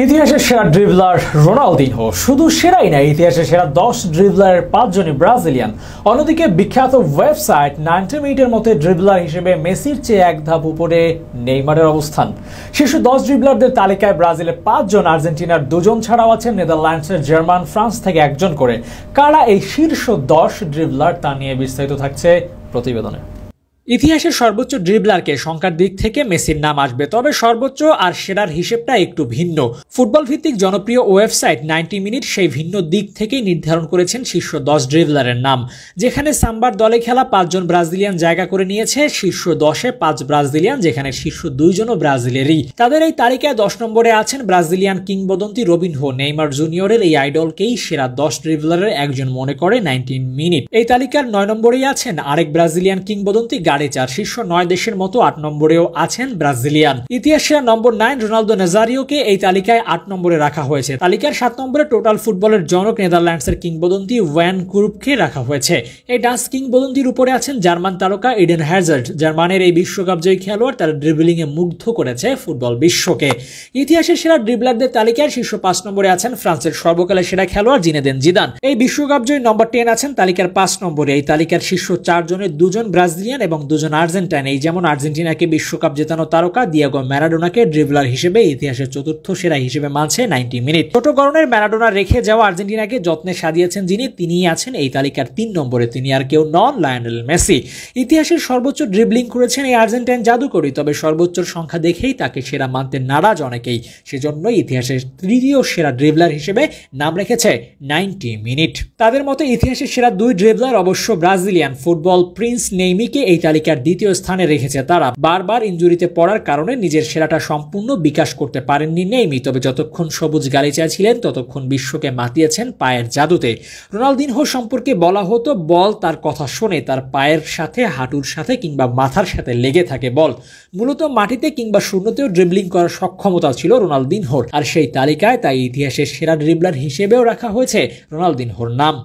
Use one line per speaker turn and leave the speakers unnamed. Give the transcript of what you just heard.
ইতিহাসের সেরা dribbler Ronaldinho শুধু সেরাই না, ইতিহাসের সেরা 10 ড্রিবলারের 5 জনই ব্রাজিলিয়ান। অন্যদিকে বিখ্যাত ওয়েবসাইট 90 মিনিটের মতে ড্রিবলার হিসেবে মেসির চেয়ে এক ধাপ উপরে নেইমারের অবস্থান। শীর্ষ 10 ড্রিবলারদের তালিকায় ব্রাজিলের 5 জন, আর্জেন্টিনার 2 জন ছাড়াও আছেন নেদারল্যান্ডসের, জার্মান, ফ্রান্স থেকে একজন করে। কারা এই শীর্ষ 10 ড্রিবলার তা নিয়ে বিস্তারিত থাকছে প্রতিবেদনে। ইতিহাসের সর্বোচ্চ ড্রিবলারকে সংখ্যার দিক থেকে মেসির নাম আসবে, তবে সর্বোচ্চ আর সেরার হিসেবটা একটু ভিন্ন। ফুটবল ভিত্তিক জনপ্রিয় ওয়েবসাইট 90 মিনিট সেই ভিন্ন দিক থেকেই নির্ধারণ করেছেন শীর্ষ 10 ড্রিবলারের নাম, যেখানে সাম্বার দলে খেলা 5 জন ব্রাজিলিয়ান জায়গা করে নিয়েছে শীর্ষ 10-এ 5 ব্রাজিলিয়ান, যেখানে শীর্ষ 2 জনও ব্রাজিলেরই। তাদের এই তালিকায় 10 নম্বরে আছেন ব্রাজিলিয়ান কিংবদন্তি রবিনহো। নেইমার জুনিয়রের এই আইডলকেই সেরা 10 ড্রিবলারের একজন মনে করে 90 মিনিট। এই তালিকার 9 নম্বরেই আছেন আরেক ব্রাজিলিয়ান কিংবদন্তি গাড়িচার। শীর্ষ 9 দেশের মতো 8 নম্বরেও আছেন ব্রাজিলিয়ান। ইতিহাসের নম্বর 9 রোনালদো নাজারিওকে এই তালিকায় 8 নম্বরে রাখা হয়েছে। তালিকার 7 নম্বরে টোটাল ফুটবলের জনক নেদারল্যান্ডসের কিংবদন্তি ওয়ান ক্রুপকে রাখা হয়েছে। এই ডাচ কিংবদন্তির উপরে আছেন জার্মান তারকা ইডেন হ্যাজার্ড। জার্মানের এই বিশ্বকাপ জয়ী খেলোয়াড় তার ড্রিবলিং এ মুগ্ধ করেছে ফুটবল বিশ্বকে। ইতিহাসের সেরা ড্রিবলারদের তালিকায় শীর্ষ 5 নম্বরে আছেন ফ্রান্সের সর্বকালের সেরা খেলোয়াড় জিনেদিন জিদান। এই বিশ্বকাপ জয়ী নম্বর 10 আছেন তালিকার 5 নম্বরে। এই তালিকার শীর্ষ 4 জনের 2 জন ব্রাজিলিয়ান এবং 2 জন আর্জেন্টাইন। এই যেমন আর্জেন্টিনাকে বিশ্বকাপ জেতানো তারকা দিয়েগো ম্যারাডোনাকে ড্রিবলার হিসেবে ইতিহাসের চতুর্থ সেরা হিসেবে মানছে 90 মিনিট। ছোট গড়নের ম্যারাডোনা রেখে যাওয়া আর্জেন্টিনাকে যত্নে সাজিয়েছেন যিনি, তিনিই আছেন এই তালিকার 3 নম্বরে। তিনি আর কেউ নন, লায়নেল মেসি। ইতিহাসের সর্বোচ্চ ড্রিবলিং করেছেন এই আর্জেন্টাইন জাদুকরী, তবে সর্বোচ্চ সংখ্যা দেখেই তাকে সেরা মানতে নারাজ অনেকেই। সেজন্য ইতিহাসের তৃতীয় সেরা ড্রিবলার হিসেবে নাম রেখেছে 90 মিনিট। তাদের মতে ইতিহাসের সেরা 2 ড্রিবলার অবশ্য ব্রাজিলিয়ান। ফুটবল প্রিন্স নেইমিকে এই তালিকার দ্বিতীয় স্থানে রেখেছে তারা। বারবার ইনজুরিতে পড়ার কারণে নিজের সেরাটা সম্পূর্ণ বিকাশ করতে পারেননি নেইমি, তবে যতক্ষণ সবুজ গালিচা ছিলেন ততক্ষণ বিশ্বকে মাতিয়েছেন পায়ের জাদুতে। রোনালদিনহো সম্পর্কে বলা হতো বল তার কথা শোনে, তার পায়ের সাথে, হাঁটুর সাথে কিংবা মাথার সাথে লেগে থাকে বল। মূলত মাটিতে কিংবা শূন্যতেও ড্রিবলিং করার সক্ষমতা ছিল রোনালদিনহোর, আর সেই তালিকায় তাই ইতিহাসের সেরা ড্রিবলার হিসেবেও রাখা হয়েছে রোনালদিনহোর নাম।